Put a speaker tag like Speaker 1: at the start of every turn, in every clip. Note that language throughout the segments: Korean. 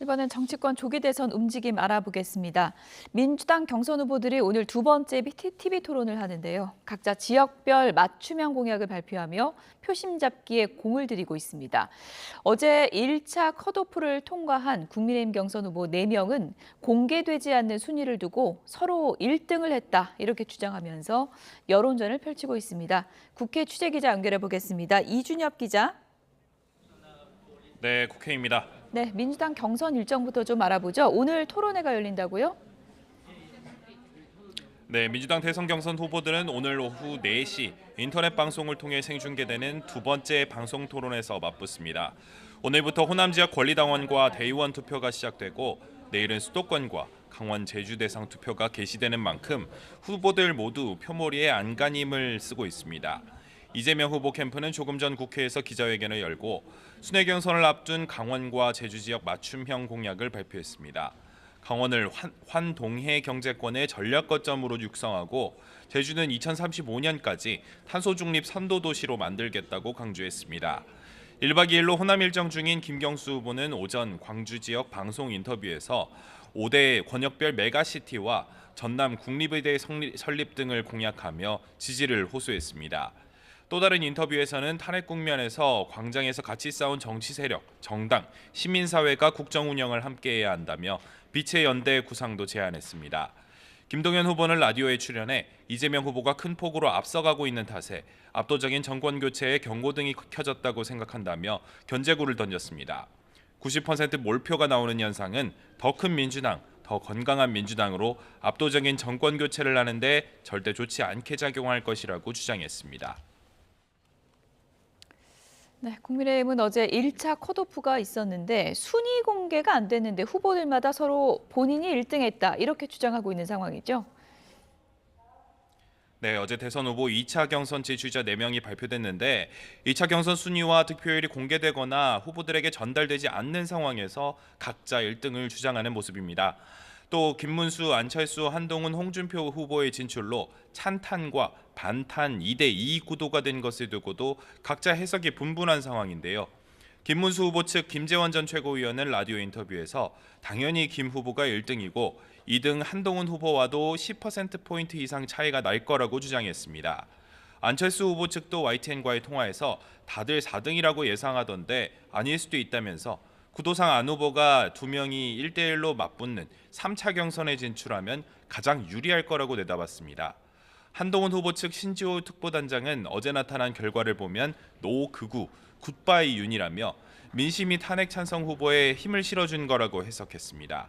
Speaker 1: 이번엔 정치권 조기 대선 움직임 알아보겠습니다. 민주당 경선 후보들이 오늘 두 번째 TV 토론을 하는데요. 각자 지역별 맞춤형 공약을 발표하며 표심 잡기에 공을 들이고 있습니다. 어제 1차 컷오프를 통과한 국민의힘 경선 후보 4명은 공개되지 않는 순위를 두고 서로 1등을 했다 이렇게 주장하면서 여론전을 펼치고 있습니다. 국회 취재기자 연결해 보겠습니다. 이준엽 기자.
Speaker 2: 네, 국회입니다.
Speaker 1: 네, 민주당 경선 일정부터 좀 알아보죠. 오늘 토론회가 열린다고요?
Speaker 2: 네, 민주당 대선 경선 후보들은 오늘 오후 4시 인터넷 방송을 통해 생중계되는 두 번째 방송 토론에서 맞붙습니다. 오늘부터 호남 지역 권리당원과 대의원 투표가 시작되고 내일은 수도권과 강원 제주 대상 투표가 개시되는 만큼 후보들 모두 표몰이에 안간힘을 쓰고 있습니다. 이재명 후보 캠프는 조금 전 국회에서 기자회견을 열고 순회 경선을 앞둔 강원과 제주 지역 맞춤형 공약을 발표했습니다. 강원을 환동해 경제권의 전략 거점으로 육성하고 제주는 2035년까지 탄소 중립 선도 도시로 만들겠다고 강조했습니다. 1박 2일로 호남 일정 중인 김경수 후보는 오전 광주 지역 방송 인터뷰에서 5대 권역별 메가시티와 전남 국립의대 설립 등을 공약하며 지지를 호소했습니다. 또 다른 인터뷰에서는 탄핵 국면에서 광장에서 같이 싸운 정치 세력, 정당, 시민사회가 국정 운영을 함께해야 한다며 빛의 연대 구상도 제안했습니다. 김동연 후보는 라디오에 출연해 이재명 후보가 큰 폭으로 앞서가고 있는 탓에 압도적인 정권 교체에 경고등이 켜졌다고 생각한다며 견제구를 던졌습니다. 90% 몰표가 나오는 현상은 더 큰 민주당, 더 건강한 민주당으로 압도적인 정권 교체를 하는데 절대 좋지 않게 작용할 것이라고 주장했습니다.
Speaker 1: 네, 국민의힘은 어제 1차 컷오프가 있었는데 순위 공개가 안 됐는데 후보들마다 서로 본인이 1등했다 이렇게 주장하고 있는 상황이죠.
Speaker 2: 네, 어제 대선 후보 2차 경선 지지자 4명이 발표됐는데 2차 경선 순위와 득표율이 공개되거나 후보들에게 전달되지 않는 상황에서 각자 1등을 주장하는 모습입니다. 또 김문수, 안철수, 한동훈, 홍준표 후보의 진출로 찬탄과 반탄 2대2 구도가 된 것을 두고도 각자 해석이 분분한 상황인데요. 김문수 후보 측 김재원 전 최고위원은 라디오 인터뷰에서 당연히 김 후보가 1등이고 2등 한동훈 후보와도 10%포인트 이상 차이가 날 거라고 주장했습니다. 안철수 후보 측도 YTN과의 통화에서 다들 4등이라고 예상하던데 아닐 수도 있다면서 구도상 안 후보가 2명이 1대1로 맞붙는 3차 경선에 진출하면 가장 유리할 거라고 내다봤습니다. 한동훈 후보 측 신지호 특보단장은 어제 나타난 결과를 보면 노 극우, 굿바이 윤이라며 민심이 탄핵 찬성 후보에 힘을 실어준 거라고 해석했습니다.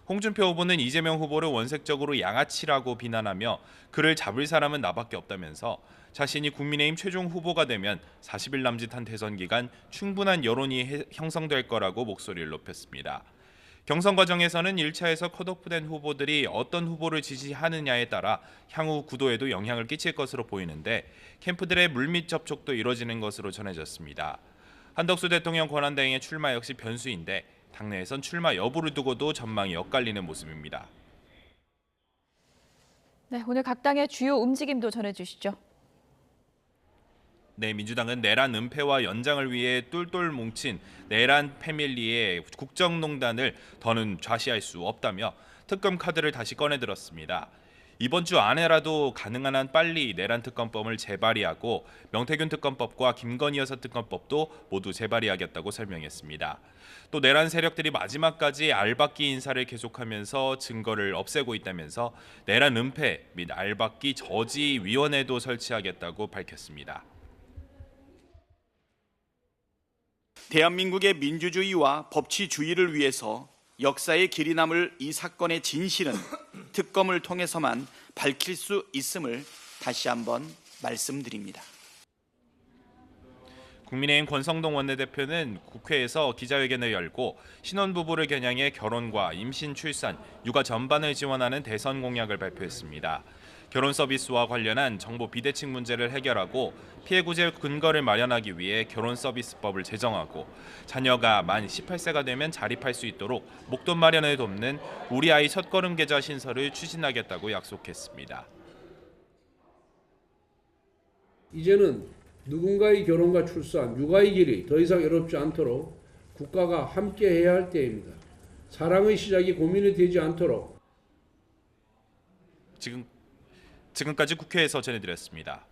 Speaker 2: 홍준표 후보는 이재명 후보를 원색적으로 양아치라고 비난하며 그를 잡을 사람은 나밖에 없다면서 자신이 국민의힘 최종 후보가 되면 40일 남짓한 대선 기간 충분한 여론이 형성될 거라고 목소리를 높였습니다. 경선 과정에서는 1차에서 컷오프된 후보들이 어떤 후보를 지지하느냐에 따라 향후 구도에도 영향을 끼칠 것으로 보이는데 캠프들의 물밑 접촉도 이뤄지는 것으로 전해졌습니다. 한덕수 대통령 권한대행의 출마 역시 변수인데 당내에선 출마 여부를 두고도 전망이 엇갈리는 모습입니다.
Speaker 1: 네, 오늘 각 당의 주요 움직임도 전해주시죠.
Speaker 2: 네, 민주당은 내란 은폐와 연장을 위해 똘똘 뭉친 내란 패밀리의 국정농단을 더는 좌시할 수 없다며 특검 카드를 다시 꺼내들었습니다. 이번 주 안에라도 가능한 한 빨리 내란 특검법을 재발의하고 명태균 특검법과 김건희 여사 특검법도 모두 재발의하겠다고 설명했습니다. 또 내란 세력들이 마지막까지 알박기 인사를 계속하면서 증거를 없애고 있다면서 내란 은폐 및 알박기 저지 위원회도 설치하겠다고 밝혔습니다.
Speaker 3: 대한민국의 민주주의와 법치주의를 위해서 역사의 길이 남을 이 사건의 진실은 특검을 통해서만 밝힐 수 있음을 다시 한번 말씀드립니다.
Speaker 2: 국민의힘 권성동 원내대표는 국회에서 기자회견을 열고 신혼부부를 겨냥해 결혼과 임신, 출산, 육아 전반을 지원하는 대선 공약을 발표했습니다. 결혼 서비스와 관련한 정보 비대칭 문제를 해결하고 피해 구제 근거를 마련하기 위해 결혼 서비스법을 제정하고 자녀가 만 18세가 되면 자립할 수 있도록 목돈 마련을 돕는 우리 아이 첫걸음 계좌 신설을 추진하겠다고 약속했습니다.
Speaker 4: 이제는 누군가의 결혼과 출산, 육아의 길이 더 이상 어렵지 않도록 국가가 함께 해야 할 때입니다. 사랑의 시작이 고민이 되지 않도록
Speaker 2: 지금까지 국회에서 전해드렸습니다.